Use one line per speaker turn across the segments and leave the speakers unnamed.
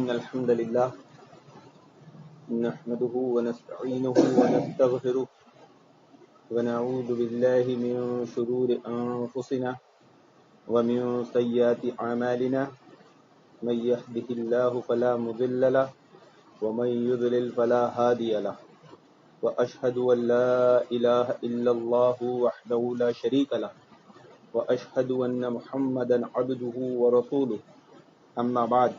إن الحمد لله نحمده ونستعينه ونستغفره ونعوذ بالله من شرور أنفسنا ومن سيئات أعمالنا من يهده الله فلا مضل له ومن يضلل فلا هادي له وأشهد أن لا إله إلا الله وحده لا شريك له وأشهد أن محمدا عبده ورسوله أما بعد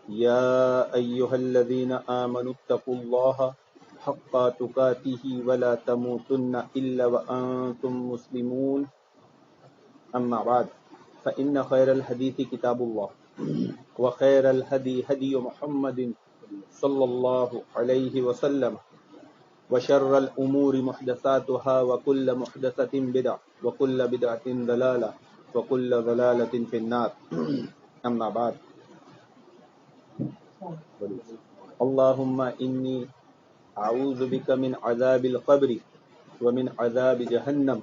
يا أيها الذين آمنوا اتقوا الله حق تقاته ولا تموتن إلا وأنتم مسلمون أما بعد فإن خير الحديث كتاب الله وخير الهدي هدي محمد صلى الله عليه وسلم وشر الأمور محدثاتها وكل محدثة بدعة وكل بدعة ضلالة وكل ضلالة في النار أما بعد اللهم إني أعوذ بك من عذاب القبر ومن عذاب جهنم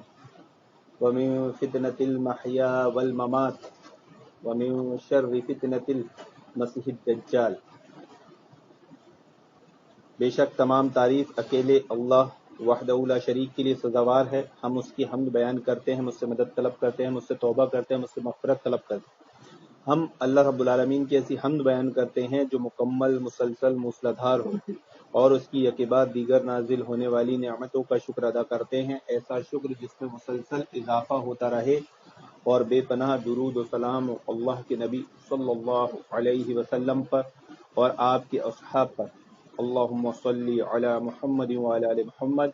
ومن فتنة المحيا والممات ومن شر فتنة المسيح الدجال۔ بے شک تمام تعریف اکیلے اللہ وحدہ لا شریک کے لیے سزاوار ہے۔ ہم اس کی حمد بیان کرتے ہیں، مجھ سے مدد طلب کرتے ہیں، مجھ سے توبہ کرتے ہیں، مجھ سے مغفرت طلب کرتے ہیں۔ ہم اللہ رب العالمین کی ایسی حمد بیان کرتے ہیں جو مکمل، مسلسل، موسلادھار ہو، اور اس کی یکے بعد دیگر نازل ہونے والی نعمتوں کا شکر ادا کرتے ہیں، ایسا شکر جس میں مسلسل اضافہ ہوتا رہے، اور بے پناہ درود و سلام اللہ کے نبی صلی اللہ علیہ وسلم پر اور آپ کے اصحاب پر۔ اللہم صلی علی محمد وعلی آل محمد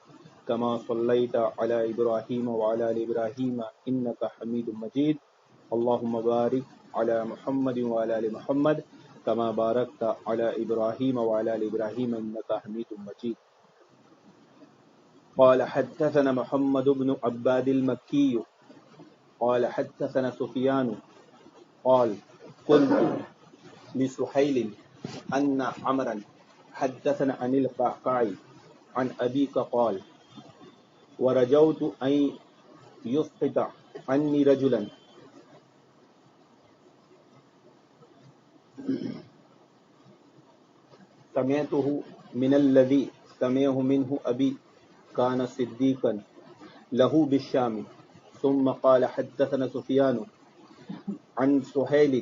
کما صلیت علی ابراہیم وعلی آل ابراہیم انک حمید مجید۔ اللہم بارک علی محمد وعلی آل محمد کما بارکت علی ابراہیم وعلی آل ابراہیم انک حمید مجید۔ قال حدثنا محمد بن عباد المکی قال حدثنا سفیان قال قلت لسحیل ان عمرا حدثنا عن القعقاع عن أبيك قال ورجوت أن يسقط عني رجلا سمعته من الذي سمعه منه أبي كان صديقا له بالشام ثم قال حدثنا سفيان عن سهيل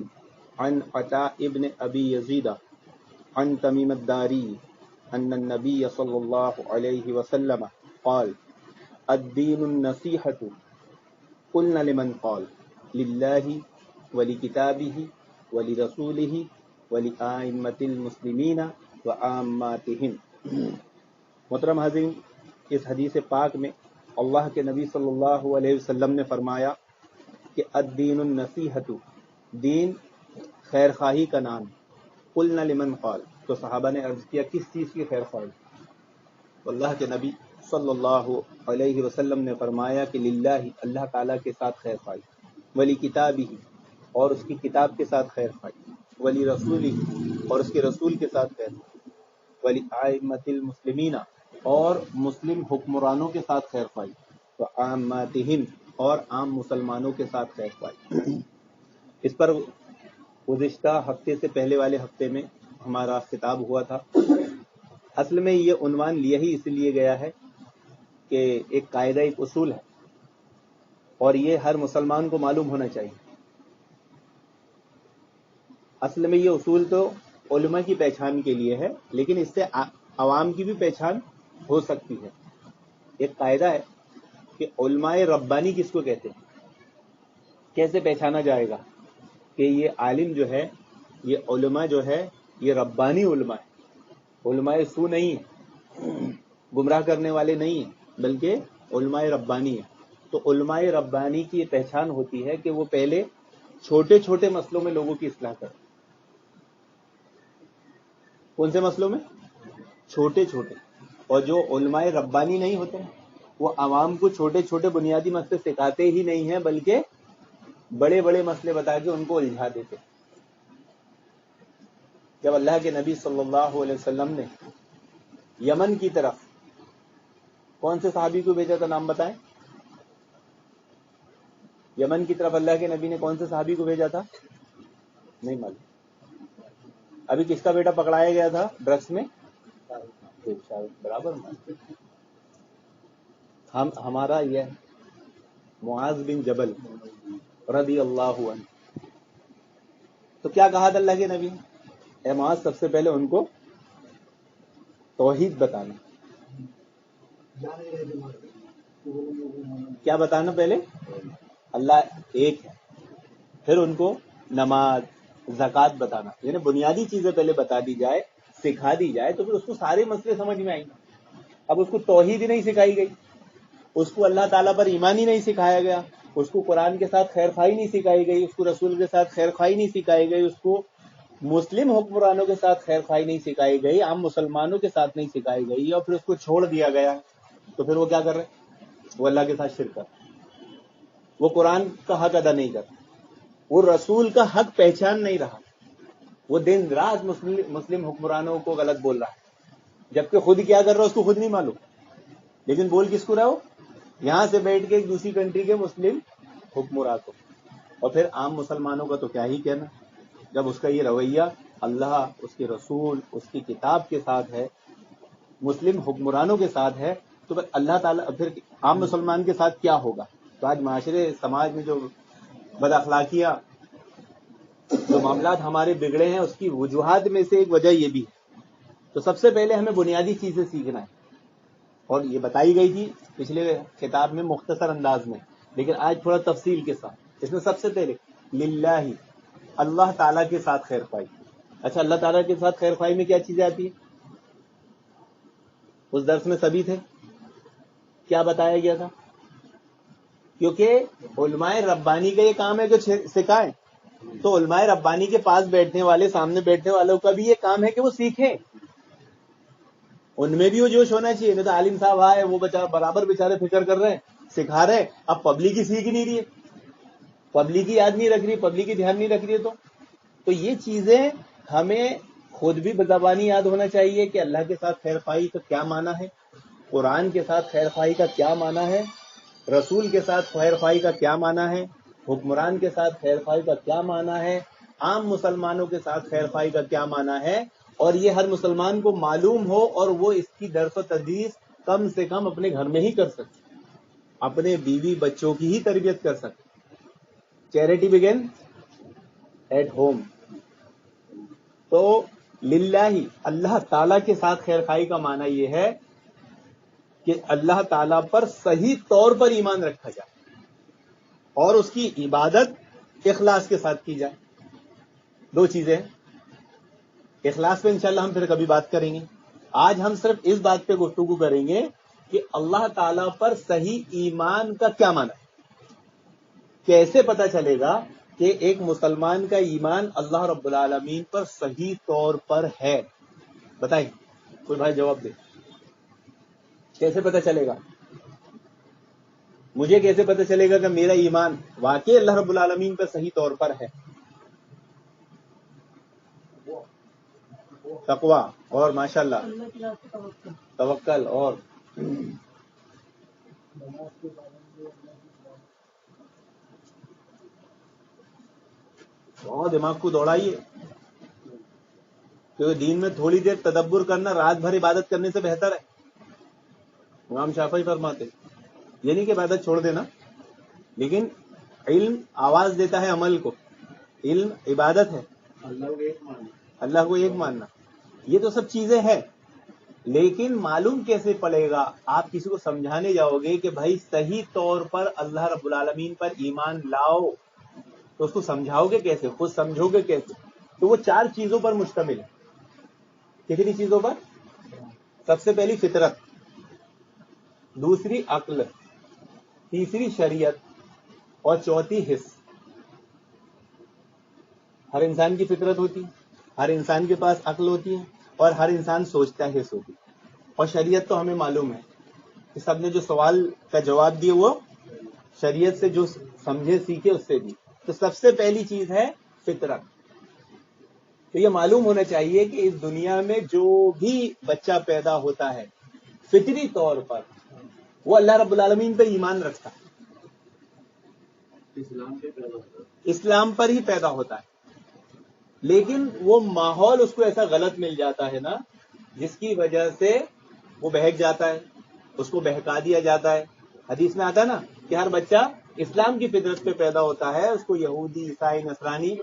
عن عطاء ابن أبي يزيد عن تميم الداري أن النبي صلى الله عليه وسلم قال الدين النصيحة قلنا لمن قال لله ولكتابه ولرسوله ولأئمة المسلمين وعاماتهم۔ محترم حاضرین، اس حدیث پاک میں اللہ کے نبی صلی اللہ علیہ وسلم نے فرمایا کہ الدین النصیحۃ، دین خیر خواہی کا نام ہے۔ قلنا لمن قال، تو صحابہ نے عرض کیا کس چیز کی خیر خواہی؟ اللہ کے نبی صلی اللہ علیہ وسلم نے فرمایا کہ للہ، اللہ تعالیٰ کے ساتھ خیر خواہی، ولی کتابہ، اور اس کی کتاب کے ساتھ خیر خواہی، ولی رسولہ، اور اس کے رسول کے ساتھ خیر خواہی، ولی ائمۃ المسلمین، اور مسلم حکمرانوں کے ساتھ خیر خواہی، وعاماتہم، اور عام مسلمانوں کے ساتھ خیر خواہی۔ اس پر گزشتہ ہفتے سے پہلے والے ہفتے میں ہمارا خطاب ہوا تھا۔ اصل میں یہ عنوان لیا ہی اس لیے گیا ہے کہ ایک قاعدہ، ایک اصول ہے، اور یہ ہر مسلمان کو معلوم ہونا چاہیے۔ اصل میں یہ اصول تو علماء کی پہچان کے لیے ہے، لیکن اس سے عوام کی بھی پہچان ہو سکتی ہے۔ ایک قاعدہ ہے کہ علماء ربانی کس کو کہتے ہیں، کیسے پہچانا جائے گا کہ یہ عالم جو ہے، یہ علماء جو ہے، یہ ربانی علماء ہے، علماء سو نہیں ہے، گمراہ کرنے والے نہیں ہیں، بلکہ علماء ربانی ہے۔ تو علماء ربانی کی یہ پہچان ہوتی ہے کہ وہ پہلے چھوٹے چھوٹے مسئلوں میں لوگوں کی اصلاح کرتے ہیں۔ کون سے مسئلوں میں؟ چھوٹے چھوٹے۔ اور جو علماء ربانی نہیں ہوتے وہ عوام کو چھوٹے چھوٹے بنیادی مسئلے سکھاتے ہی نہیں ہیں، بلکہ بڑے بڑے مسئلے بتا کے ان کو الجھا دیتے۔ جب اللہ کے نبی صلی اللہ علیہ وسلم نے یمن کی طرف کون سے صحابی کو بھیجا تھا، نام بتائیں؟ یمن کی طرف اللہ کے نبی نے کون سے صحابی کو بھیجا تھا؟ نہیں معلوم؟ ابھی کس کا بیٹا پکڑایا گیا تھا ڈرگس میں؟ برابر ہمارا یہ معاذ بن جبل رضی اللہ عنہ، تو کیا کہا تھا اللہ کے نبی نے؟ اے معاذ سب سے پہلے ان کو توحید بتانا. کیا بتانا؟ پہلے اللہ ایک ہے، پھر ان کو نماز زکوٰۃ بتانا، یعنی بنیادی چیزیں پہلے بتا دی جائے، سکھا دی جائے، تو پھر اس کو سارے مسئلے سمجھ میں آئیں گے. اب اس کو توحید ہی نہیں سکھائی گئی، اس کو اللہ تعالیٰ پر ایمان ہی نہیں سکھایا گیا، اس کو قرآن کے ساتھ خیر خواہی نہیں سکھائی گئی، اس کو رسول کے ساتھ خیر خواہی نہیں سکھائی گئی، اس کو مسلم حکمرانوں کے ساتھ خیر خواہی نہیں سکھائی گئی، عام مسلمانوں کے ساتھ نہیں سکھائی گئی، اور پھر اس کو چھوڑ دیا گیا، تو پھر وہ کیا کر رہے ہیں؟ وہ اللہ کے ساتھ شرک کر رہے ہیں، وہ قرآن کا حق ادا نہیں کرتا، وہ رسول کا حق پہچان نہیں رہا، وہ دن رات مسلم حکمرانوں کو غلط بول رہا ہے، جبکہ خود کیا کر رہا ہے اس کو خود نہیں معلوم، لیکن بول کس کو رہا ہو؟ یہاں سے بیٹھ کے ایک دوسری کنٹری کے مسلم حکمراں کو. اور پھر عام مسلمانوں کا تو کیا ہی کہنا، جب اس کا یہ رویہ اللہ، اس کے رسول، اس کی کتاب کے ساتھ ہے، مسلم حکمرانوں کے ساتھ ہے، تو پھر اللہ تعالیٰ پھر عام مسلمان کے ساتھ کیا ہوگا؟ تو آج معاشرے سماج میں جو بد اخلاقیاں، جو معاملات ہمارے بگڑے ہیں، اس کی وجوہات میں سے ایک وجہ یہ بھی ہے. تو سب سے پہلے ہمیں بنیادی چیزیں سیکھنا ہے، اور یہ بتائی گئی تھی پچھلے خطاب میں مختصر انداز میں، لیکن آج تھوڑا تفصیل کے ساتھ. اس میں سب سے پہلے للہ، اللہ تعالیٰ کے ساتھ خیر خواہی. اچھا، اللہ تعالیٰ کے ساتھ خیر خواہی میں کیا چیزیں آتی ہیں؟ اس درس میں سبھی تھے، کیا بتایا گیا تھا؟ کیونکہ علماء ربانی کا یہ کام ہے کہ سکھائیں، تو علماء ربانی کے پاس بیٹھنے والے، سامنے بیٹھنے والوں کا بھی یہ کام ہے کہ وہ سیکھیں، ان میں بھی وہ جوش ہونا چاہیے. نہیں تو عالم صاحب آئے، وہ برابر بیچارے فکر کر رہے ہیں، سکھا رہے ہیں، اب پبلک ہی سیکھ نہیں رہی ہے، پبلک ہی یاد نہیں رکھ رہی، پبلک ہی دھیان نہیں رکھ رہی ہے. تو یہ چیزیں ہمیں خود بھی بزبانی یاد ہونا چاہیے کہ اللہ کے ساتھ خیر خواہی کا کیا معنی ہے، قرآن کے ساتھ خیر خواہی کا کیا معنی ہے، رسول کے ساتھ خیر خواہی کا کیا معنی ہے، حکمران کے ساتھ خیر خواہی کا کیا معنی ہے، عام مسلمانوں کے ساتھ خیر خواہی کا کیا معنی ہے. اور یہ ہر مسلمان کو معلوم ہو، اور وہ اس کی درس و تدریس کم سے کم اپنے گھر میں ہی کر سکے، اپنے بیوی بچوں کی ہی تربیت کر سکے. Charity begins at home. تو للہ، اللہ تعالیٰ کے ساتھ خیر خواہی کا معنی یہ ہے کہ اللہ تعالیٰ پر صحیح طور پر ایمان رکھا جائے اور اس کی عبادت اخلاص کے ساتھ کی جائے. دو چیزیں، اخلاص پہ انشاءاللہ ہم پھر کبھی بات کریں گے. آج ہم صرف اس بات پہ گفتگو کریں گے کہ اللہ تعالیٰ پر صحیح ایمان کا کیا معنی ہے. کیسے پتا چلے گا کہ ایک مسلمان کا ایمان اللہ رب العالمین پر صحیح طور پر ہے؟ بتائیں، کوئی بھائی جواب دے. کیسے پتا چلے گا؟ مجھے کیسے پتا چلے گا کہ میرا ایمان واقعی اللہ رب العالمین پر صحیح طور پر ہے؟ تقویٰ، اور ماشاءاللہ توکل، اور بہت دماغ کو دوڑائیے، کیونکہ دین میں تھوڑی دیر تدبر کرنا رات بھر عبادت کرنے سے بہتر ہے. امام شافعی فرماتے یہ نہیں کہ عبادت چھوڑ دینا، لیکن علم آواز دیتا ہے عمل کو، علم عبادت ہے، اللہ کو ایک ماننا. یہ تو سب چیزیں ہیں، لیکن معلوم کیسے پڑے گا؟ آپ کسی کو سمجھانے جاؤ گے کہ بھائی صحیح طور پر اللہ رب العالمین پر ایمان لاؤ، تو اس کو سمجھاؤ گے کیسے؟ خود سمجھو گے کیسے؟ تو وہ چار چیزوں پر مشتمل ہے. کتنی چیزوں پر؟ سب سے پہلی فطرت، دوسری عقل، تیسری شریعت، اور چوتھی حس. ہر انسان کی فطرت ہوتی ہے، ہر انسان کے پاس عقل ہوتی ہے، اور ہر انسان سوچتا ہے، حس ہوتی ہے. اور شریعت تو ہمیں معلوم ہے کہ سب نے جو سوال کا جواب دیے وہ شریعت سے جو سمجھے سیکھے اس سے دی. تو سب سے پہلی چیز ہے فطرت. تو یہ معلوم ہونا چاہیے کہ اس دنیا میں جو بھی بچہ پیدا ہوتا ہے فطری طور پر وہ اللہ رب العالمین پر ایمان رکھتا ہے، اسلام پر ہی پیدا ہوتا ہے. لیکن وہ ماحول اس کو ایسا غلط مل جاتا ہے نا جس کی وجہ سے وہ بہک جاتا ہے، اس کو بہکا دیا جاتا ہے. حدیث میں آتا ہے نا کہ ہر بچہ اسلام کی فطرت پہ پیدا ہوتا ہے، اس کو یہودی عیسائی نصرانی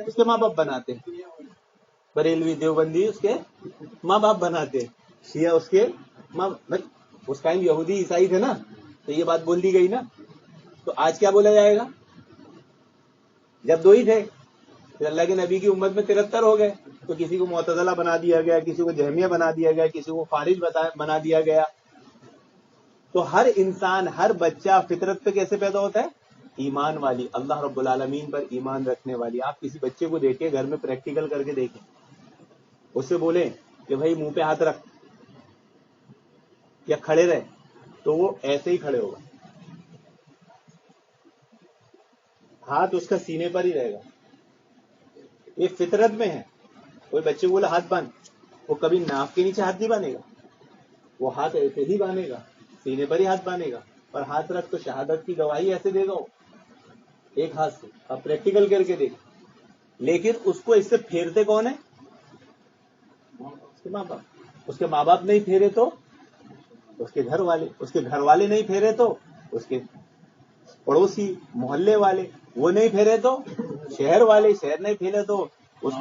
اس کے ماں باپ بناتے ہیں، بریلوی دیوبندی اس کے ماں باپ بناتے ہیں، شیعہ اس کے ماں. اس ٹائم یہودی عیسائی تھے نا تو یہ بات بول دی گئی نا. تو آج کیا بولا جائے گا؟ جب دو ہی تھے، پھر اللہ کے نبی کی امت میں 73 ہو گئے تو کسی کو معتزلہ بنا دیا گیا، کسی کو جہمیہ بنا دیا گیا، کسی کو خارج بنا دیا گیا. تو ہر انسان، ہر بچہ فطرت پہ کیسے پیدا ہوتا ہے؟ ایمان والی، اللہ رب العالمین پر ایمان رکھنے والی. آپ کسی بچے کو دیکھیں، گھر میں پریکٹیکل کر کے دیکھیں، اس سے بولیں کہ بھائی منہ پہ ہاتھ رکھ یا کھڑے رہے، تو وہ ایسے ہی کھڑے ہوگا، ہاتھ اس کا سینے پر ہی رہے گا. یہ فطرت میں ہے. کوئی بچے کو بولا ہاتھ باندھ، وہ کبھی ناک کے نیچے ہاتھ نہیں باندھے گا، وہ ہاتھ ایسے ہی باندھے گا، سینے پر ہی ہاتھ باندھے گا. پر ہاتھ رکھ تو شہادت کی گواہی ایسے دے گا وہ ایک ہاتھ سے. اب پریکٹیکل کر کے دیکھ. لیکن اس کو اس سے پھیرتے کون ہے؟ اس کے ماں باپ. اس کے ماں باپ نہیں پھیرے تو اس کے گھر والے، اس کے گھر والے نہیں پھیرے تو اس کے پڑوسی محلے والے، وہ نہیں پھیرے تو شہر والے، شہر نہیں پھیرے تو اس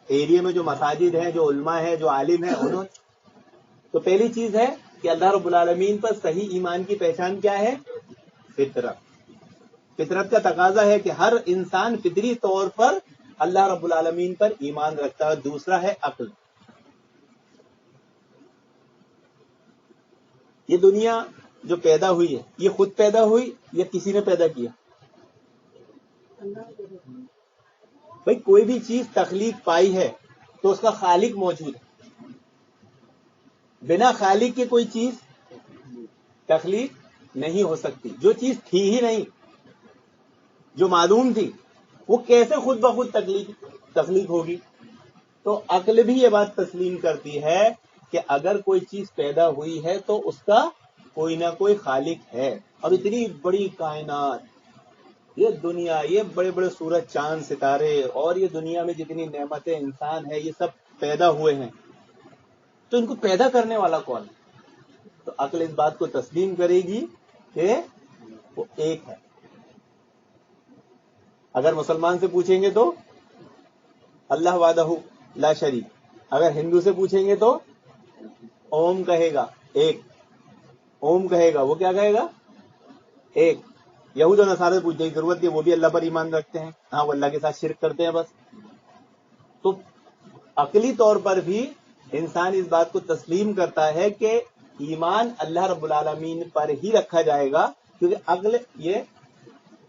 ایریے میں جو مساجد ہیں، جو علماء ہیں، جو عالم ہیں، انہوں. تو پہلی چیز ہے کہ اللہ رب العالمین پر صحیح ایمان کی پہچان کیا ہے؟ فطرت. فطرت کا تقاضا ہے کہ ہر انسان فطری طور پر اللہ رب العالمین پر ایمان رکھتا ہے. دوسرا ہے عقل. یہ دنیا جو پیدا ہوئی ہے یہ خود پیدا ہوئی یا کسی نے پیدا کیا؟ بھائی کوئی بھی چیز تخلیق پائی ہے تو اس کا خالق موجود ہے. بنا خالق کے کوئی چیز تخلیق نہیں ہو سکتی. جو چیز تھی ہی نہیں، جو معلوم تھی، وہ کیسے خود بخود تخلیق ہوگی؟ تو عقل بھی یہ بات تسلیم کرتی ہے کہ اگر کوئی چیز پیدا ہوئی ہے تو اس کا کوئی نہ کوئی خالق ہے. اور اتنی بڑی کائنات، یہ دنیا، یہ بڑے بڑے سورج چاند ستارے، اور یہ دنیا میں جتنی نعمتیں انسان ہے، یہ سب پیدا ہوئے ہیں. تو ان کو پیدا کرنے والا کون ہے؟ تو عقل اس بات کو تسلیم کرے گی کہ وہ ایک ہے. اگر مسلمان سے پوچھیں گے تو اللہ وحدہ لا شریک. اگر ہندو سے پوچھیں گے تو اوم کہے گا، ایک. اوم کہے گا، وہ کیا کہے گا؟ ایک. یہود و نصارہ سے پوچھنے کی ضرورت نہیں، وہ بھی اللہ پر ایمان رکھتے ہیں، ہاں وہ اللہ کے ساتھ شرک کرتے ہیں بس. تو عقلی طور پر بھی انسان اس بات کو تسلیم کرتا ہے کہ ایمان اللہ رب العالمین پر ہی رکھا جائے گا، کیونکہ عقل یہ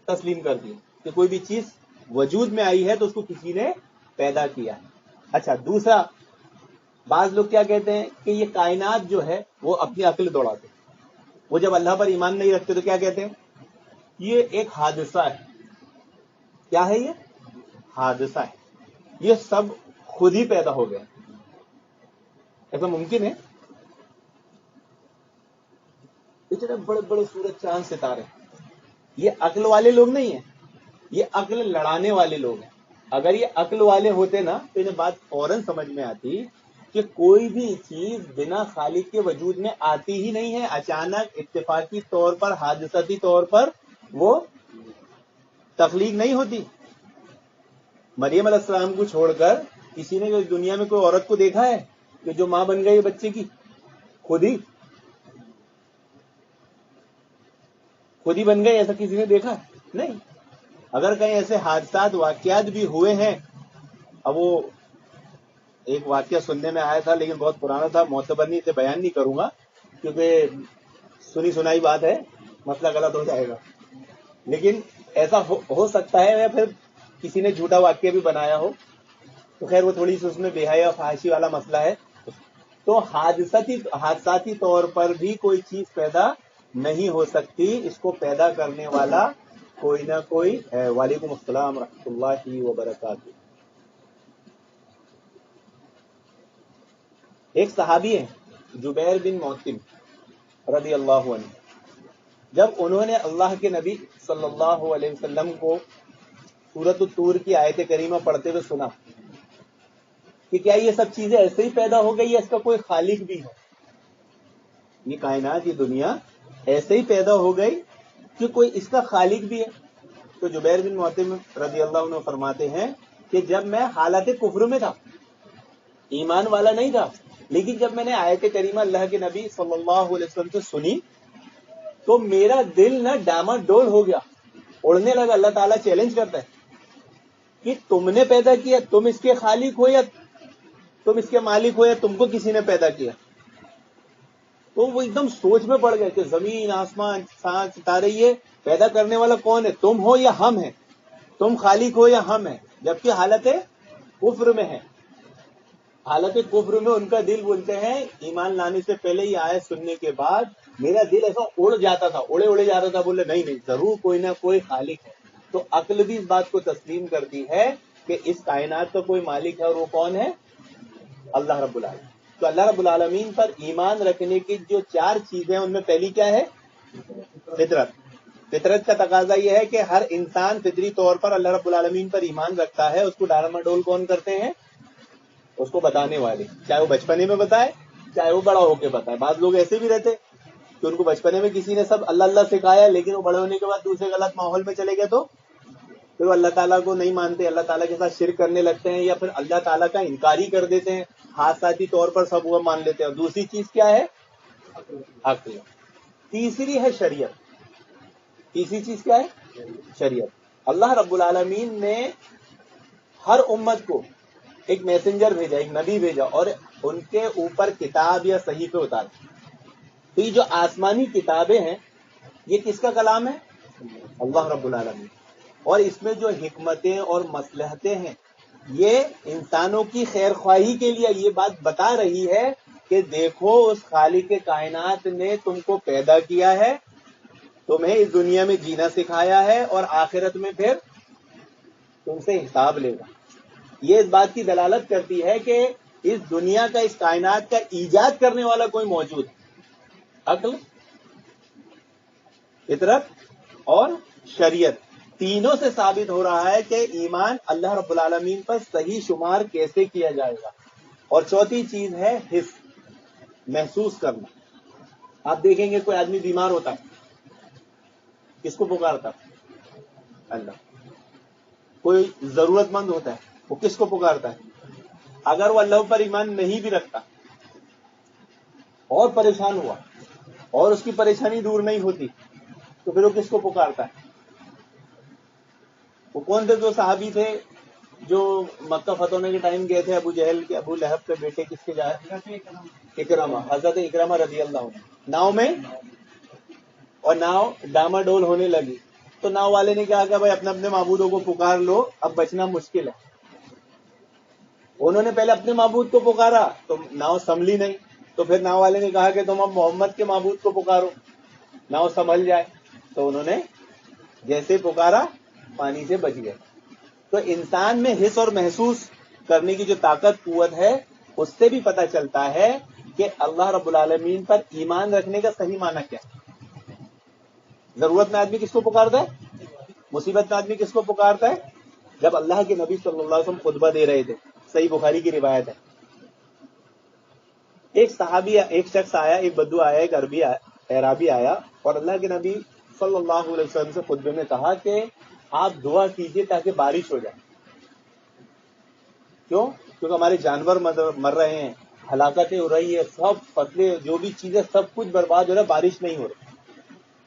تسلیم کرتی ہے کہ کوئی بھی چیز وجود میں آئی ہے تو اس کو کسی نے پیدا کیا ہے. اچھا، دوسرا، بعض لوگ کیا کہتے ہیں کہ یہ کائنات جو ہے وہ اپنی عقل دوڑاتے ہیں. وہ جب اللہ پر ایمان نہیں رکھتے تو کیا کہتے ہیں؟ یہ ایک حادثہ ہے. کیا ہے یہ؟ حادثہ ہے. یہ سب خود ہی پیدا ہو گیا. ایسا ممکن ہے؟ اتنے بڑے بڑے سورج چاند ستارے، یہ عقل والے لوگ نہیں ہیں، یہ عقل لڑانے والے لوگ ہیں. اگر یہ عقل والے ہوتے نا تو انہیں بات فوراً سمجھ میں آتی کہ کوئی بھی چیز بنا خالق کے وجود میں آتی ہی نہیں ہے. اچانک اتفاقی طور پر، حادثاتی طور پر وہ تخلیق نہیں ہوتی. مریم علیہ السلام کو چھوڑ کر کسی نے دنیا میں کوئی عورت کو دیکھا ہے کہ جو ماں بن گئی بچے کی؟ خود ہی بن گئی، ایسا کسی نے دیکھا نہیں. اگر کہیں ایسے حادثات، واقعات بھی ہوئے ہیں. اب وہ ایک واقعہ سننے میں آیا تھا لیکن بہت پرانا تھا، معتبر نہیں تھے، بیان نہیں کروں گا کیونکہ سنی سنائی بات ہے، مسئلہ غلط ہو جائے گا. لیکن ایسا ہو سکتا ہے یا پھر کسی نے جھوٹا واقعہ بھی بنایا ہو، تو خیر وہ تھوڑی سی اس میں بے حیا فحاشی والا مسئلہ ہے. تو حادثاتی طور پر بھی کوئی چیز پیدا نہیں ہو سکتی، اس کو پیدا کرنے والا کوئی نہ کوئی ہے. وعلیکم السلام ورحمۃ اللہ وبرکاتہ. ایک صحابی ہے جبیر بن معطم رضی اللہ عنہ، جب انہوں نے اللہ کے نبی صلی اللہ علیہ وسلم کو سورۃ الطور کی آیت کریمہ پڑھتے ہوئے سنا کہ کیا یہ سب چیزیں ایسے ہی پیدا ہو گئی یا اس کا کوئی خالق بھی ہے؟ یہ کائنات، یہ دنیا ایسے ہی پیدا ہو گئی کہ کوئی اس کا خالق بھی ہے؟ تو جبیر بن معطم رضی اللہ عنہ فرماتے ہیں کہ جب میں حالت کفر میں تھا، ایمان والا نہیں تھا، لیکن جب میں نے آیت کریمہ اللہ کے نبی صلی اللہ علیہ وسلم سے سنی تو میرا دل نہ ڈاما ڈول ہو گیا، اڑنے لگا۔ اللہ تعالیٰ چیلنج کرتا ہے کہ تم نے پیدا کیا، تم اس کے خالق ہو یا تم اس کے مالک ہو یا تم کو کسی نے پیدا کیا؟ تو وہ ایک دم سوچ میں پڑ گئے کہ زمین، آسمان، چاند، ستارے، یہ پیدا کرنے والا کون ہے؟ تم ہو یا ہم ہیں؟ تم خالق ہو یا ہم ہیں؟ جبکہ حالت کفر میں ہے۔ حالت کفر میں ان کا دل بولتے ہیں ایمان لانے سے پہلے یہ آیت سننے کے بعد میرا دل ایسا اڑ جاتا تھا، اڑے جاتا تھا، بولے نہیں ضرور کوئی نہ کوئی خالق ہے۔ تو عقل بھی اس بات کو تسلیم کرتی ہے کہ اس کائنات کا کوئی مالک ہے، اور وہ کون ہے؟ اللہ رب العالمین۔ تو اللہ رب العالمین پر ایمان رکھنے کی جو 4 چیزیں ہیں ان میں پہلی کیا ہے؟ فطرت۔ فطرت کا تقاضا یہ ہے کہ ہر انسان فطری طور پر اللہ رب العالمین پر ایمان رکھتا ہے۔ اس کو ڈالمڈول کون کرتے ہیں؟ اس کو بتانے والے، چاہے وہ بچپنے میں بتائے چاہے وہ بڑا ہو کے بتائے۔ بعض لوگ ایسے بھی رہتے کہ ان کو بچپنے میں کسی نے سب اللہ اللہ سکھایا، لیکن وہ بڑے ہونے کے بعد دوسرے غلط ماحول میں چلے گئے تو پھر وہ اللہ تعالیٰ کو نہیں مانتے، اللہ تعالیٰ کے ساتھ شرک کرنے لگتے ہیں، یا پھر اللہ تعالیٰ کا انکاری کر دیتے ہیں، ہاتھ ساتھی طور پر سب وہ مان لیتے ہیں۔ اور دوسری چیز کیا ہے؟ عقل۔ تیسری ہے شریعت۔ تیسری چیز کیا ہے؟ شریعت۔ اللہ رب العالمین نے ہر امت کو ایک میسنجر بھیجا، ایک نبی بھیجا، اور ان کے اوپر کتاب یا صحیفے اتارے۔ تو یہ جو آسمانی کتابیں ہیں یہ کس کا کلام ہے؟ اللہ رب العالمین۔ اور اس میں جو حکمتیں اور مصلحتیں ہیں یہ انسانوں کی خیر خواہی کے لیے یہ بات بتا رہی ہے کہ دیکھو اس خالق کائنات نے تم کو پیدا کیا ہے، تمہیں اس دنیا میں جینا سکھایا ہے، اور آخرت میں پھر تم سے حساب لے گا۔ یہ اس بات کی دلالت کرتی ہے کہ اس دنیا کا، اس کائنات کا ایجاد کرنے والا کوئی موجود ہے۔ عقل، فطرت اور شریعت، تینوں سے ثابت ہو رہا ہے کہ ایمان اللہ رب العالمین پر صحیح شمار کیسے کیا جائے گا۔ اور چوتھی چیز ہے حس، محسوس کرنا۔ آپ دیکھیں گے کوئی آدمی بیمار ہوتا ہے، کس کو پکارتا ہے؟ اللہ۔ کوئی ضرورت مند ہوتا ہے، وہ کس کو پکارتا ہے؟ اگر وہ اللہ پر ایمان نہیں بھی رکھتا اور پریشان ہوا اور اس کی پریشانی دور نہیں ہوتی تو پھر وہ کس کو پکارتا ہے؟ وہ کون تھے جو صحابی تھے جو مکہ فتح ہونے کے ٹائم گئے تھے ابو جہل کے، ابو لہب کے بیٹے کس کے جائے؟ اکرمہ، حضرت اکرمہ رضی اللہ عنہ، ناؤ میں، اور ناؤ ڈاما ڈول ہونے لگی تو ناؤ والے نے کہا کہ بھائی اپنے اپنے معبودوں کو پکار لو، اب بچنا مشکل ہے۔ انہوں نے پہلے اپنے معبود کو پکارا تو ناؤ سنبھلی نہیں، تو پھر ناؤ والے نے کہا کہ تم اب محمد کے معبود کو پکارو، ناؤ سنبھل جائے۔ تو انہوں نے جیسے پکارا پانی سے بچ گئے۔ تو انسان میں حس اور محسوس کرنے کی جو طاقت، قوت ہے، اس سے بھی پتہ چلتا ہے کہ اللہ رب العالمین پر ایمان رکھنے کا صحیح معنی کیا ہے۔ ضرورت میں آدمی کس کو پکارتا ہے؟ مصیبت میں آدمی کس کو پکارتا ہے؟ جب اللہ کے نبی صلی اللہ علیہ وسلم خطبہ دے رہے تھے، صحیح بخاری کی روایت ہے، ایک صحابی، ایک شخص آیا، ایک بدو آیا، ایک عربی آیا، اور اللہ کے نبی صلی اللہ علیہ وسلم سے خطبے میں کہا کہ آپ دعا کیجئے تاکہ بارش ہو جائے۔ کیوں؟ کیونکہ ہمارے جانور مر رہے ہیں، ہلاکتیں ہو رہی ہے، سب فصلیں، جو بھی چیزیں، سب کچھ برباد ہو رہا ہے، بارش نہیں ہو رہی۔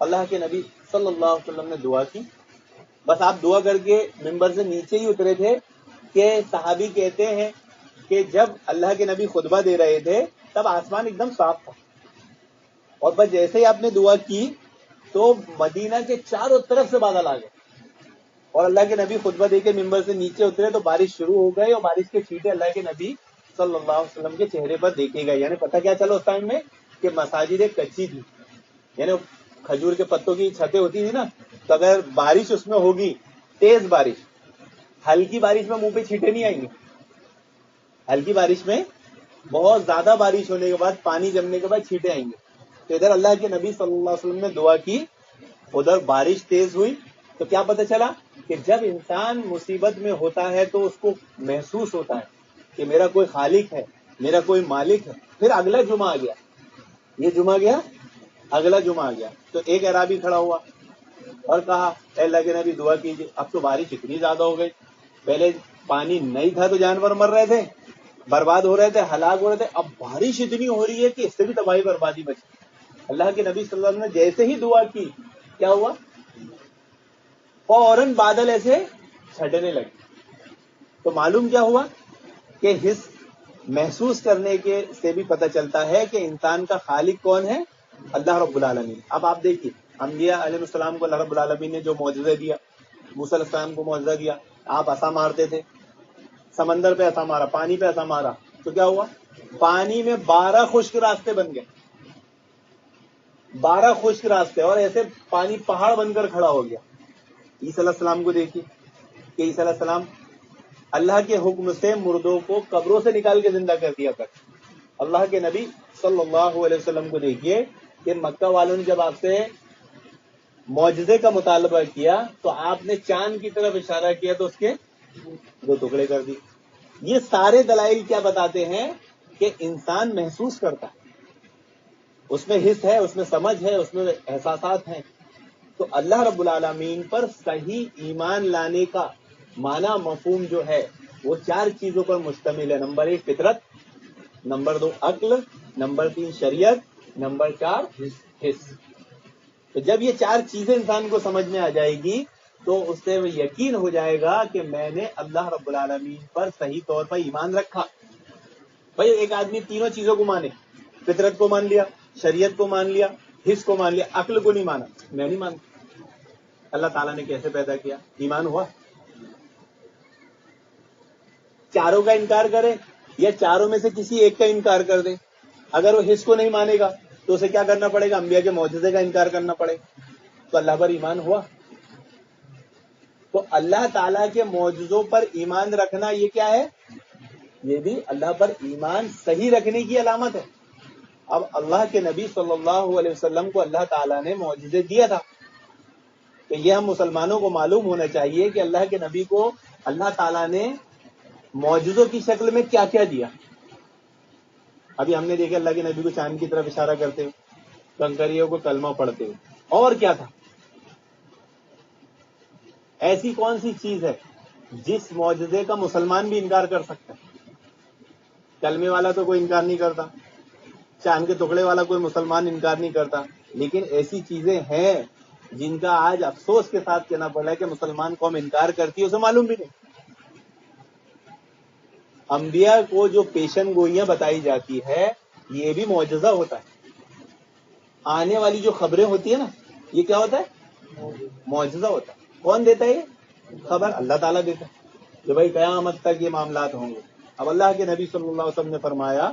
اللہ کے نبی صلی اللہ علیہ وسلم نے دعا کی، بس آپ دعا کر کے ممبر سے نیچے ہی اترے تھے کہ صحابی کہتے ہیں کہ جب اللہ کے نبی خطبہ دے رہے تھے تب آسمان ایک دم صاف تھا، اور بس جیسے ہی آپ نے دعا کی تو مدینہ کے چاروں طرف سے بادل آ گئے، اور اللہ کے نبی خطبہ دے کے ممبر سے نیچے اترے تو بارش شروع ہو گئی، اور بارش کے چھینٹے اللہ کے نبی صلی اللہ علیہ وسلم کے چہرے پر دیکھے گئے۔ یعنی پتہ کیا چلو اس ٹائم میں کہ مساجد ایک کچی تھی، یعنی کھجور کے پتوں کی چھتیں ہوتی تھی نا، تو اگر بارش اس میں ہوگی، تیز بارش، ہلکی بارش میں منہ پہ چھینٹے نہیں آئیں گے، ہلکی بارش میں بہت زیادہ بارش ہونے کے بعد، پانی جمنے کے بعد چھینٹے آئیں گے۔ تو ادھر اللہ کے نبی صلی اللہ علیہ وسلم نے دعا کی، ادھر بارش تیز ہوئی، تو کیا پتہ چلا کہ جب انسان مصیبت میں ہوتا ہے تو اس کو محسوس ہوتا ہے کہ میرا کوئی خالق ہے، میرا کوئی مالک ہے. پھر اگلا جمعہ آ گیا، یہ جمعہ گیا، اگلا جمعہ آ گیا تو ایک اعرابی کھڑا ہوا اور کہا اے اللہ کے نبی دعا کیجیے، اب تو بارش اتنی زیادہ ہو گئی، پہلے پانی نہیں تھا تو جانور مر رہے تھے، برباد ہو رہے تھے، ہلاک ہو رہے تھے، اب بارش اتنی ہو رہی ہے کہ اس سے بھی تباہی بربادی مچ گئی. اللہ کے نبی صلی اللہ علیہ وسلم نے جیسے ہی دعا کی کیا ہوا؟ فوراً بادل ایسے چھٹنے لگے. تو معلوم کیا ہوا کہ حس محسوس کرنے کے سے بھی پتہ چلتا ہے کہ انسان کا خالق کون ہے؟ اللہ رب العالمین. اب آپ دیکھیے انبیاء علیہ السلام کو اللہ رب العالمین نے جو معجزہ دیا، موسیٰ علیہ السلام کو معجزہ دیا، آپ عصا مارتے تھے، سمندر پہ عصا مارا، پانی پہ عصا مارا تو کیا ہوا؟ پانی میں 12 خشک راستے بن گئے، 12 خشک راستے، اور ایسے پانی پہاڑ بن کر کھڑا ہو گیا. عیسیٰ علیہ السلام کو دیکھیے کہ عیسیٰ علیہ السلام اللہ کے حکم سے مردوں کو قبروں سے نکال کے زندہ کر دیا کرتے. اللہ کے نبی صلی اللہ علیہ وسلم کو دیکھیے کہ مکہ والوں نے جب آپ سے معجزے کا مطالبہ کیا تو آپ نے چاند کی طرف اشارہ کیا تو اس کے 2 ٹکڑے کر دی. یہ سارے دلائل کیا بتاتے ہیں کہ انسان محسوس کرتا ہے، اس میں حس ہے، اس میں سمجھ ہے، اس میں احساسات ہیں. تو اللہ رب العالمین پر صحیح ایمان لانے کا معنی مفہوم جو ہے وہ 4 چیزوں پر مشتمل ہے. نمبر 1 فطرت، نمبر 2 عقل، نمبر 3 شریعت، نمبر 4 حس. تو جب یہ 4 چیزیں انسان کو سمجھ میں آ جائے گی تو اس سے یقین ہو جائے گا کہ میں نے اللہ رب العالمین پر صحیح طور پر ایمان رکھا. بھائی ایک آدمی تینوں چیزوں کو مانے، فطرت کو مان لیا، شریعت کو مان لیا، حس کو مان لیا، عقل کو نہیں مانا، میں نہیں مانتا. اللہ تعالیٰ نے کیسے پیدا کیا؟ ایمان ہوا؟ چاروں کا انکار کرے یا چاروں میں سے کسی ایک کا انکار کر دے، اگر وہ حس کو نہیں مانے گا تو اسے کیا کرنا پڑے گا؟ انبیاء کے معجزے کا انکار کرنا پڑے گا. تو اللہ پر ایمان ہوا؟ تو اللہ تعالیٰ کے معجزوں پر ایمان رکھنا یہ کیا ہے؟ یہ بھی اللہ پر ایمان صحیح رکھنے کی علامت ہے. اب اللہ کے نبی صلی اللہ علیہ وسلم کو اللہ تعالیٰ نے معجزے دیا تھا کہ یہ ہم مسلمانوں کو معلوم ہونا چاہیے کہ اللہ کے نبی کو اللہ تعالیٰ نے معجزوں کی شکل میں کیا کیا دیا. ابھی ہم نے دیکھا اللہ کے نبی کو چاند کی طرف اشارہ کرتے ہوئے، کنکریوں کو کلمہ پڑھتے ہوئے، اور کیا تھا؟ ایسی کون سی چیز ہے جس معجزے کا مسلمان بھی انکار کر سکتا ہے؟ کلمے والا تو کوئی انکار نہیں کرتا، چاند کے ٹکڑے والا کوئی مسلمان انکار نہیں کرتا، لیکن ایسی چیزیں ہیں جن کا آج افسوس کے ساتھ کہنا پڑا ہے کہ مسلمان قوم انکار کرتی ہے، اسے معلوم بھی نہیں. انبیاء کو جو پیشن گوئیاں بتائی جاتی ہے یہ بھی معجزہ ہوتا ہے. آنے والی جو خبریں ہوتی ہیں نا یہ کیا ہوتا ہے؟ معجزہ ہوتا ہے. کون دیتا ہے یہ خبر؟ اللہ تعالیٰ دیتا ہے کہ بھائی قیامت تک یہ معاملات ہوں گے. اب اللہ کے نبی صلی اللہ علیہ وسلم نے فرمایا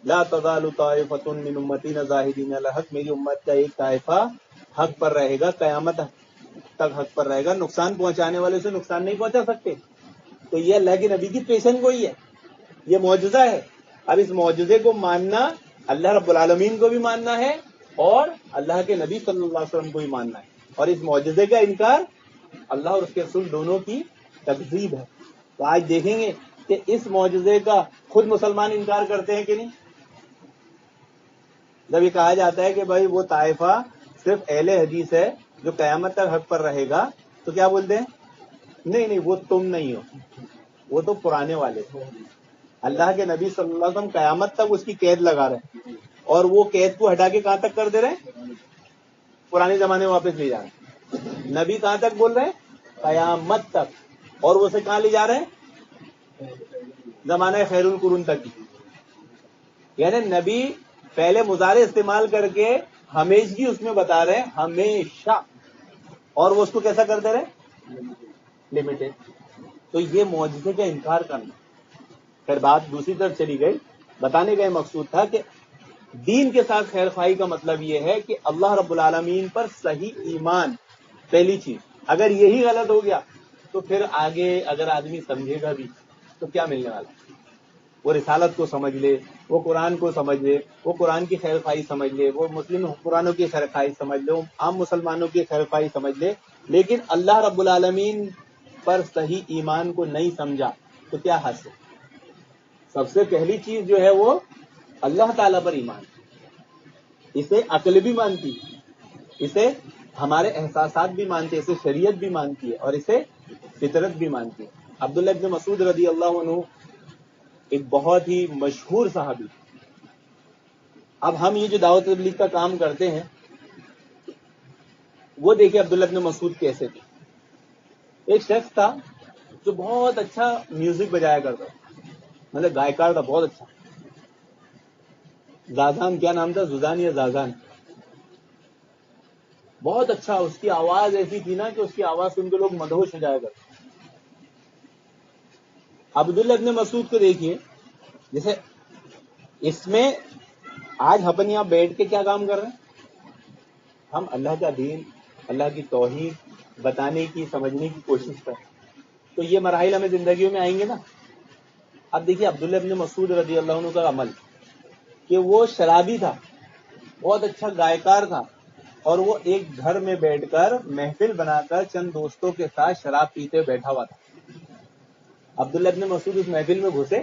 لا تزال طائفۃ من امتی ظاہرین علی الحق، میری امت کا ایک طائفہ حق پر رہے گا، قیامت تک حق پر رہے گا، نقصان پہنچانے والے سے نقصان نہیں پہنچا سکتے. تو یہ اللہ کے نبی کی پیشن گوئی ہے، یہ معجزہ ہے. اب اس معجزے کو ماننا اللہ رب العالمین کو بھی ماننا ہے اور اللہ کے نبی صلی اللہ علیہ وسلم کو بھی ماننا ہے، اور اس معجزے کا انکار اللہ اور اس کے رسول دونوں کی تکذیب ہے. تو آج دیکھیں گے کہ اس معجزے کا خود مسلمان انکار کرتے ہیں کہ نہیں. جب یہ کہا جاتا ہے کہ بھائی وہ طائفہ صرف اہل حدیث ہے جو قیامت تک حق پر رہے گا تو کیا بولتے ہیں؟ نہیں وہ تم نہیں ہو، وہ تو پرانے والے تھے. اللہ کے نبی صلی اللہ علیہ وسلم قیامت تک اس کی قید لگا رہے ہیں اور وہ قید کو ہٹا کے کہاں تک کر دے رہے ہیں؟ پرانے زمانے میں واپس لے جا رہے ہیں. نبی کہاں تک بول رہے ہیں؟ قیامت تک. اور وہ سے کہاں لے جا رہے ہیں؟ زمانہ خیر القرون تک. یعنی نبی پہلے مضارع استعمال کر کے ہمیشگی اس میں بتا رہے ہیں، ہمیشہ، اور وہ اس کو کیسا کر دے رہے ہیں؟ لمیٹڈ. تو یہ معجزے کا انکار کرنا. پھر بات دوسری طرف چلی گئی. بتانے کا یہ مقصود تھا کہ دین کے ساتھ خیر خواہی کا مطلب یہ ہے کہ اللہ رب العالمین پر صحیح ایمان پہلی چیز. اگر یہی غلط ہو گیا تو پھر آگے اگر آدمی سمجھے گا بھی تو کیا ملنے والا؟ وہ رسالت کو سمجھ لے، وہ قرآن کو سمجھ لے، وہ قرآن کی خیر خواہی سمجھ لے، وہ مسلم قرآنوں کی خیر خواہی سمجھ لے، وہ عام مسلمانوں کی خیر خواہی سمجھ لے، لیکن اللہ رب العالمین پر صحیح ایمان کو نہیں سمجھا تو کیا حاصل؟ سب سے پہلی چیز جو ہے وہ اللہ تعالیٰ پر ایمان، اسے عقل بھی مانتی ہے، اسے ہمارے احساسات بھی مانتے ہیں، اسے شریعت بھی مانتی ہے، اور اسے فطرت بھی مانتی ہے۔ عبداللہ ابن مسعود رضی اللہ عنہ ایک بہت ہی مشہور صحابی۔ اب ہم یہ جو دعوت تبلیغ کا کام کرتے ہیں، وہ دیکھیں عبداللہ ابن مسعود کیسے تھے۔ ایک شخص تھا جو بہت اچھا میوزک بجایا کرتا تھا، مطلب گائیکار تھا بہت اچھا۔ زازان کیا نام تھا، زوزان یا زازان، بہت اچھا۔ اس کی آواز ایسی تھی نا کہ اس کی آواز سن کے لوگ مدہوش ہو جایا کرتے۔ عبداللہ ابن مسعود کو دیکھیے، جیسے اس میں آج اپن یہاں بیٹھ کے کیا کام کر رہے ہیں؟ ہم اللہ کا دین، اللہ کی توحید بتانے کی، سمجھنے کی کوشش کریں، تو یہ مراحل ہمیں زندگیوں میں آئیں گے نا۔ اب دیکھیے عبداللہ ابن مسعود رضی اللہ عنہ کا عمل کہ وہ شرابی تھا، بہت اچھا گائیکار تھا، اور وہ ایک گھر میں بیٹھ کر محفل بنا کر چند دوستوں کے ساتھ شراب پیتے بیٹھا ہوا تھا۔ عبداللہ ابن مسعود اس محفل میں گھسے،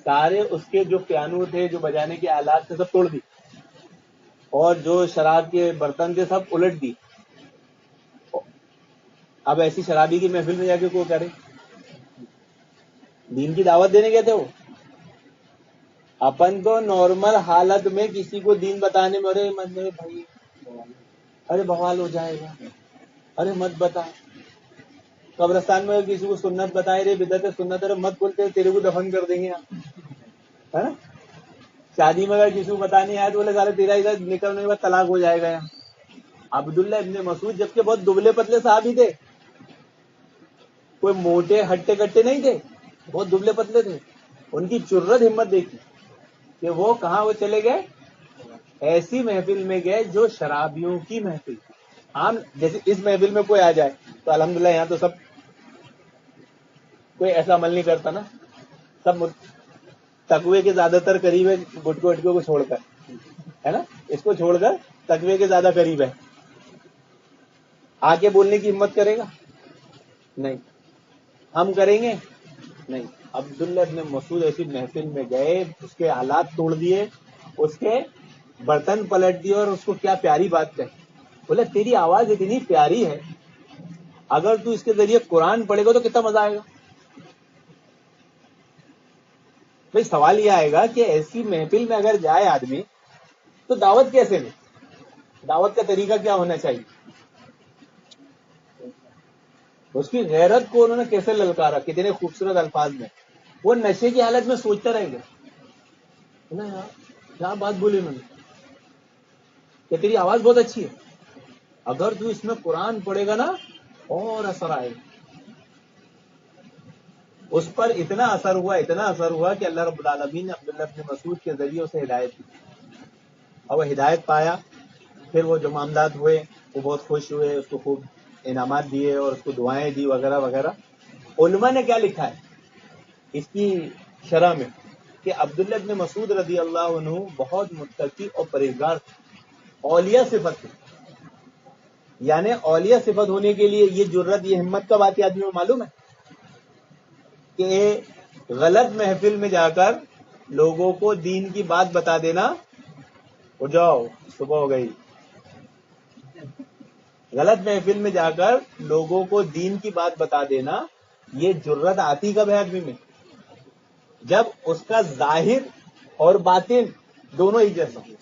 سارے اس کے جو پیانو تھے، جو بجانے کے آلات تھے، سب توڑ دی، اور جو شراب کے برتن تھے سب الٹ دی۔ اب ایسی شرابی کی محفل میں جا کے کوئی کرے؟ دین کی دعوت دینے گئے تھے وہ۔ اپن تو نارمل حالت میں کسی کو دین بتانے میں، ارے مت بھائی، ارے بوال ہو جائے گا، ارے مت بتا۔ قبرستان میں کسی کو سنت بتائے، رے بدعت سنت، ارے مت بولتے تیرے کو دفن کر دیں گے ہے نا۔ شادی میں اگر کسی کو بتانے آئے تو بولے سارے تیرا ادھر نکلنے کے بعد طلاق ہو جائے گا یہاں۔ عبداللہ ابن مسعود جبکہ بہت دبلے پتلے صحابی تھے، کوئی موٹے ہٹے کٹے نہیں تھے، بہت دبلے پتلے تھے، ان کی جرأت ہمت دیکھی کہ وہ کہاں وہ چلے گئے، ایسی محفل میں گئے جو شرابیوں کی محفل تھی۔ عام جیسے اس محفل میں کوئی آ جائے تو الحمدللہ یہاں تو سب کوئی ایسا عمل نہیں کرتا نا، سب تقوی کے زیادہ تر قریب ہے، گٹکے وٹکے کو چھوڑ کر، ہے نا، اس کو چھوڑ کر تقوی کے زیادہ قریب ہے۔ آ کے بولنے کی ہمت کرے گا؟ نہیں۔ ہم کریں گے؟ نہیں۔ عبداللہ ابن مسعود ایسی محفل میں گئے، اس کے حالات توڑ دیے، اس کے برتن پلٹ دیے، اور اس کو کیا پیاری بات کہی، بولے تیری آواز اتنی پیاری ہے، اگر تو اس کے ذریعے قرآن پڑھے گا تو کتنا مزہ آئے گا۔ بھائی سوال یہ آئے گا کہ ایسی محفل میں اگر جائے آدمی تو دعوت کیسے لے، دعوت کا طریقہ کیا ہونا چاہیے؟ اس کی غیرت کو انہوں نے کیسے للکارا، کتنے خوبصورت الفاظ میں۔ وہ نشے کی حالت میں سوچتا رہے گا نا، کیا بات بولی انہوں نے کہ تیری آواز بہت اچھی ہے، اگر تو اس میں قرآن پڑھے گا نا اور اثر آئے گا۔ اس پر اتنا اثر ہوا کہ اللہ رب العالمین نے عبداللہ ابن مسعود کے ذریعے اسے ہدایت دی، اور وہ ہدایت پایا۔ پھر وہ جو معاملات ہوئے وہ بہت خوش ہوئے، اس کو خوب انعامات دیے اور اس کو دعائیں دی وغیرہ وغیرہ۔ علماء نے کیا لکھا ہے اس کی شرح میں کہ عبداللہ ابن مسعود رضی اللہ عنہ بہت متقی اور پرہیزگار تھے، اولیاء صفت تھی۔ یعنی اولیاء صفت ہونے کے لیے یہ جرت، یہ ہمت کب آتی آدمی کو معلوم ہے؟ کہ غلط محفل میں جا کر لوگوں کو دین کی بات بتا دینا، اٹھ جاؤ صبح ہو گئی۔ غلط محفل میں جا کر لوگوں کو دین کی بات بتا دینا، یہ جرت آتی کب ہے آدمی میں؟ جب اس کا ظاہر اور باطن دونوں ہی جیسا ہو۔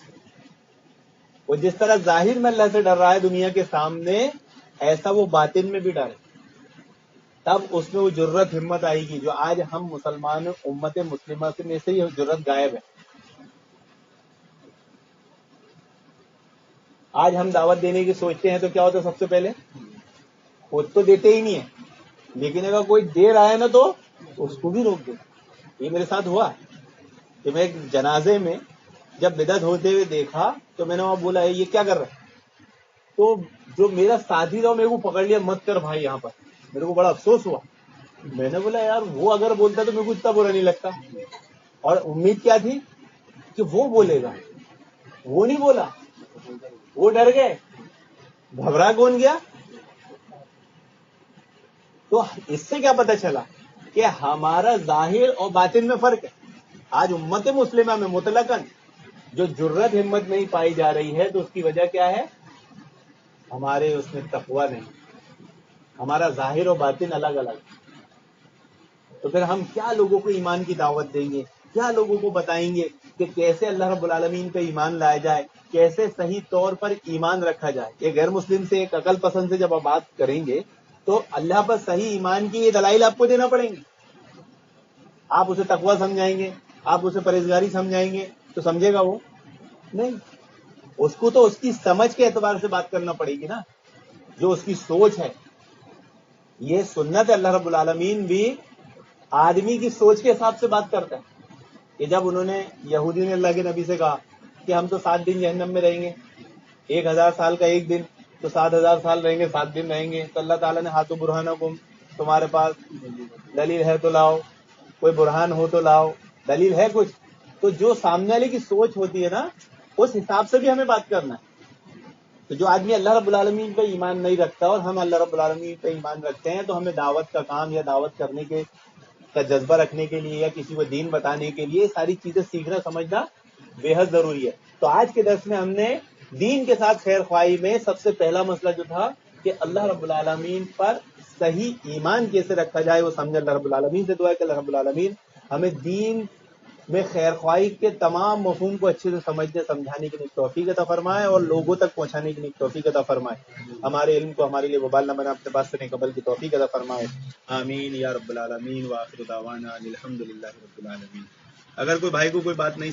وہ جس طرح ظاہر میں اللہ سے ڈر رہا ہے دنیا کے سامنے، ایسا وہ باطن میں بھی ڈرے، تب اس میں وہ جرت ہمت آئے گی۔ جو آج ہم مسلمان امت مسلمہ میں سے یہ جرت غائب ہے۔ آج ہم دعوت دینے کی سوچتے ہیں تو کیا ہوتا ہے، سب سے پہلے خود تو دیتے ہی نہیں ہے، لیکن اگر کوئی دے رہا ہے نا تو اس کو بھی روک دے۔ یہ میرے ساتھ ہوا کہ میں ایک جنازے میں جب بدعت ہوتے ہوئے دیکھا تو میں نے وہاں بولا یہ کیا کر رہا ہے، تو جو میرا ساتھی تھا میرے کو پکڑ لیا، مت کر بھائی یہاں پر۔ میرے کو بڑا افسوس ہوا، میں نے بولا یار وہ اگر بولتا تو میرے کو اتنا برا نہیں لگتا، اور امید کیا تھی کہ وہ بولے گا، وہ نہیں بولا، وہ ڈر گئے۔ گھبرا کون گیا؟ تو اس سے کیا پتہ چلا کہ ہمارا ظاہر اور باطن میں فرق ہے. آج امت مسلمہ میں مطلقاً جو جرت ہمت نہیں پائی جا رہی ہے تو اس کی وجہ کیا ہے؟ ہمارے اس میں تقوی نہیں، ہمارا ظاہر و باطن الگ الگ. تو پھر ہم کیا لوگوں کو ایمان کی دعوت دیں گے؟ کیا لوگوں کو بتائیں گے کہ کیسے اللہ رب العالمین پہ ایمان لایا جائے، کیسے صحیح طور پر ایمان رکھا جائے؟ یہ غیر مسلم سے، ایک عقل پسند سے جب آپ بات کریں گے تو اللہ پر صحیح ایمان کی یہ دلائل آپ کو دینا پڑیں گے. آپ اسے تقوی سمجھائیں گے، آپ اسے پرہیزگاری سمجھائیں گے تو سمجھے گا وہ نہیں. اس کو تو اس کی سمجھ کے اعتبار سے بات کرنا پڑے گی نا، جو اس کی سوچ ہے. یہ سنت اللہ رب العالمین بھی آدمی کی سوچ کے حساب سے بات کرتا ہے. کہ جب انہوں نے یہودی نے اللہ کے نبی سے کہا کہ ہم تو 7 دن جہنم میں رہیں گے، 1000 سال کا ایک دن تو 7000 سال رہیں گے، 7 دن رہیں گے، تو اللہ تعالیٰ نے ہاتھوں برہانکم، تمہارے پاس دلیل ہے تو لاؤ، کوئی برہان ہو تو لاؤ، دلیل ہے کچھ. تو جو سامنے والے کی سوچ ہوتی ہے نا، اس حساب سے بھی ہمیں بات کرنا ہے. تو جو آدمی اللہ رب العالمین پہ ایمان نہیں رکھتا اور ہم اللہ رب العالمین پہ ایمان رکھتے ہیں تو ہمیں دعوت کا کام یا دعوت کرنے کا جذبہ رکھنے کے لیے یا کسی کو دین بتانے کے لیے ساری چیزیں سیکھنا سمجھنا بے حد ضروری ہے. تو آج کے درس میں ہم نے دین کے ساتھ خیر خواہی میں سب سے پہلا مسئلہ جو تھا کہ اللہ رب العالمین پر صحیح ایمان کیسے رکھا جائے وہ سمجھے. اللہ رب العالمین سے دعا ہے کہ اللہ رب العالمین ہمیں دین میں خیر خواہی کے تمام مفہوم کو اچھے سے سمجھنے سمجھانے کی توفیق عطا فرمائے اور لوگوں تک پہنچانے کی توفیق عطا فرمائے. ہمارے علم کو ہمارے لیے وبال نہ بنا، اپنے پاس سے قبل کی توفیق عطا فرمائے. آمین یا رب العالمین. وآخر دعوانا الحمدللہ رب العالمین. اگر کوئی بھائی کو کوئی بات نہیں